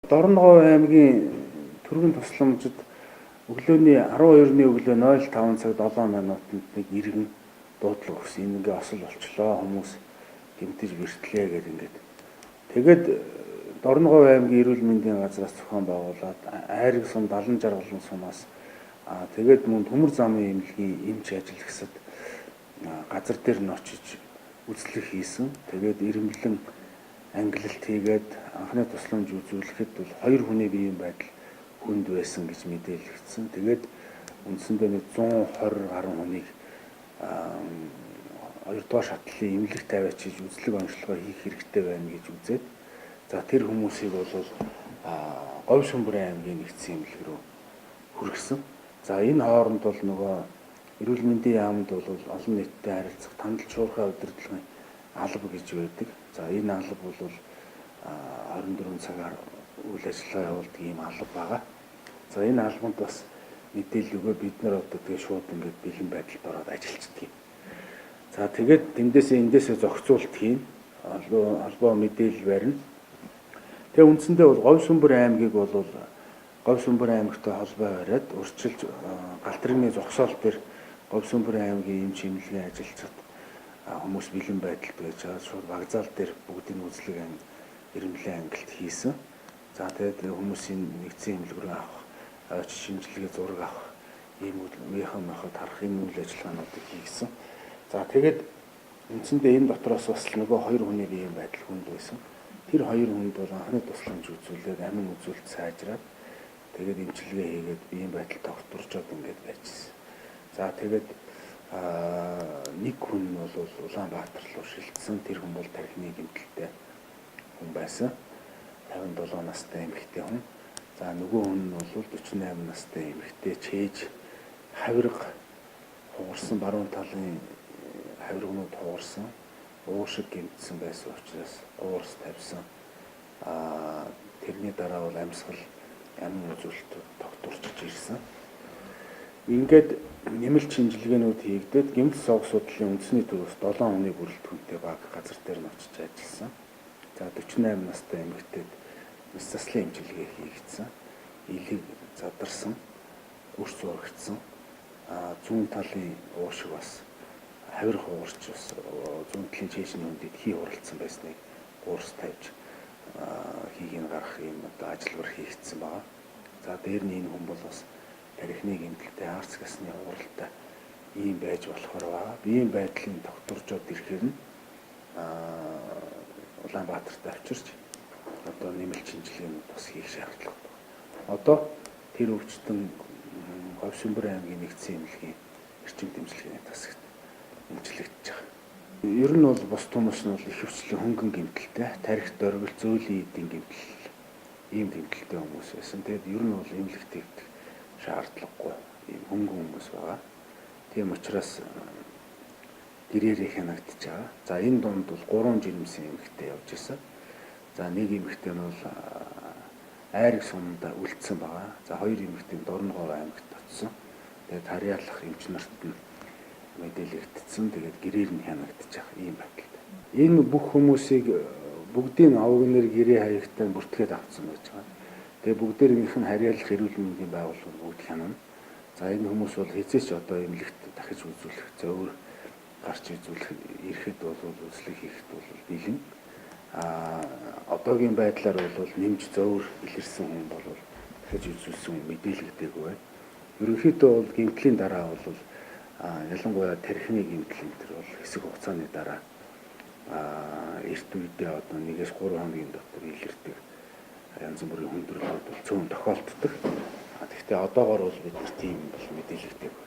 Дорногов аймгийн түргэн тусламжид өглөөний 12-ны өглөө 05 цаг 7 минутанд нэг иргэн дуудлага өгсөн. Энэ ингээ осол болчлоо, хүмүүс гэмтэж бэртлээ гэдэг ингээд. Тэгээд Дорногов аймгийн эрүүл мэндийн газраас зохион байгуулад айраг сум 70 жаргалан сумаас тэгээд мөн төмөр замын эмнэлгийн эмч ажиллагсад газар дээр нь очиж үзлэг хийсэн. Тэгээд ирэмблэн ангилалт хийгээд анхны тусламж үзүүлэхэд бол 2 хүний биеийн байдал хүнд байсан гэж мэдээлэгдсэн. Тэгээд үндсэндээ нэг 120 гаруй хүнийг 2 дугаар шатлалын эмнэлэгт тавиачиж үзлэг онцлогоо хийх хэрэгтэй байна гэж үзээд за тэр хүмүүсийг бол Говь Шүмбэрийн аймгийн нэгдсэн эмнэлэг рүү хүргэсэн. За энэ хооронд бол нөгөө эрүүл мэндийн яамд бол олон нийтэд харилцах тандал шуурхай удирдлагын алба гэж байдаг. За энэ алба бол 24 цагаар үйл ажиллагаа явуулдаг ийм алба байгаа. За энэ албанд бас мэдээлэл өгөө бид нар одоо тэгээ шууд ингээд бэлэн байдалд ороод ажиллацдаг юм. За тэгээд эндээсээ зохицуулт хийн албаа мэдээлэл барина. Тэгээ үндсэндээ бол Говь Шүмбэр аймгийг бол Говь Шүмбэр аймагтай холбоо бариад урьдчилж галт тэрэгний зогсоол дээр Говь Шүмбэр аймгийн эмч эмнэлгийн ажилчид хүмүүс бэлэн байдалд байж байгаа. Шууд вокзал дээр бүгдийн үзлэг ирэмблийн ангилт хийсэн. За тэгээд хүмүүсийн нэгдсэн эмнэлэг рүү авах, очиж шинжилгээ зураг авах, ийм үеийнхээ тарах энэ үйл ажиллагаануудыг хийгсэн. За тэгээд үндсэндээ энэ дотроос бас нөгөө 2 хүний биеийн байдал хүнд байсан. Тэр 2 хүнд бол анхны тусламж үзүүлээд амин үзүүлэлт сайжраад тэгээд эмчилгээ хийгээд биеийн байдал тогтворчод ингээд байжсэн. За тэгээд нэг хүн нь бол Улаанбаатар руу шилжсэн. Тэр хүн бол тархины гэмтэлтэй хүн байсан. 57 настай эмэгтэй хүн. За нөгөө хүн нь бол 48 настай эмэгтэй чээж хавирга хугарсан, баруун талын хавиргнууд хугарсан, уушиг гэмтсэн байсан учраас уурс тавьсан. Тэрний дараа бол амьсгал амин үзүүлэлт тогтворчж ирсэн. Ингээд нэмэлт шинжилгээнүүд хийгдээд гэмтэл согс судлалын үндэсний төрөөс 7 хүний бүрэлдэхүүнтэй баг газар дээр нь очиж ажилласан. За 48 настай эмэгтэйд мэс заслын эмчилгээ хийгдсэн. Илийг задарсан, өрс зурагдсан. Зүүн талын уушиг бас хавир хугарч бас зүүн талын чэйшний хүндэд хий уралдсан байсныг уурс тавьж хийг нь гарах юм одоо ажилбар хийгдсэн байгаа. За дээр нь энэ хүн бол бас тархины гэмтэлтэй арц гасны уралтай ийм байж болохоор байгаа. Биеийн байдлын тогтворжод ирэхээр нь Улаанбаатарт авчирч одоо нэмэлт шинжилгээнүүд бас хийх шаардлага байна. Одоо тэр өвчтөн Говь Шүмбэр аймгийн нэгдсэн эмнэлгийн эрчим дэмжлэгийн тасагт эмчлэгдэж байгаа. Ер нь бол бус хүмүүс нь бол их хвчлэн хөнгөн гэмтэлтэй, тарих дөрвөл зөөлөн эдийн гэмтэл ийм гэмтэлтэй хүмүүс байсан. Тэгэд ер нь бол эмнэлэгт хэвдэх шаардлагагүй ийм хөнгөн хүмүүс байгаа. Тийм учраас гэрээрээ хянагдаж байгаа. За энэ дунд бол 3 жирэмсэн эмэгтэй явж исэн. За нэг эмэгтэй нь бол айраг сумда үлдсэн байгаа. За 2 эмэгтэй Дорногов аймагт очсон. Тэгээд харьяалах эмч нарт нь мэдээлэгдсэн. Тэгээд гэрээр нь хянагдаж байгаа ийм байдалтай. Энэ бүх хүмүүсийг бүгдийн овгнэр гэрээ хаягтай бүртгээд авцсан байж байгаа. Тэгээ бүгдээрийнх нь харьяалах эрүүл мэндийн байгууллагууд бүгд хянана. За энэ хүмүүс бол хэзээ ч одоо эмнэлэгт дахиж үзүүлэх, зөөр гарч ирэхэд бол үзлэг хийхэд бол бэлэн. Одоогийн байдлаар бол нэмж зөөр илэрсэн хүн бол дахиж үзүүлсэн хүн мэдээлэгдээгүй байна. Ерөнхийдөө бол гэмтлийн дараа бол ялангуяа тархины гэмтэл энэ бол хэсэг хугацааны дараа эрт үедээ одоо 1-3 хоногийн дотор илэрдэг янз бүрийн хүндрэлүүд бол цөөн тохиолддог. Гэхдээ одоогоор бол бид нар тийм бол мэдээлэгдээгүй.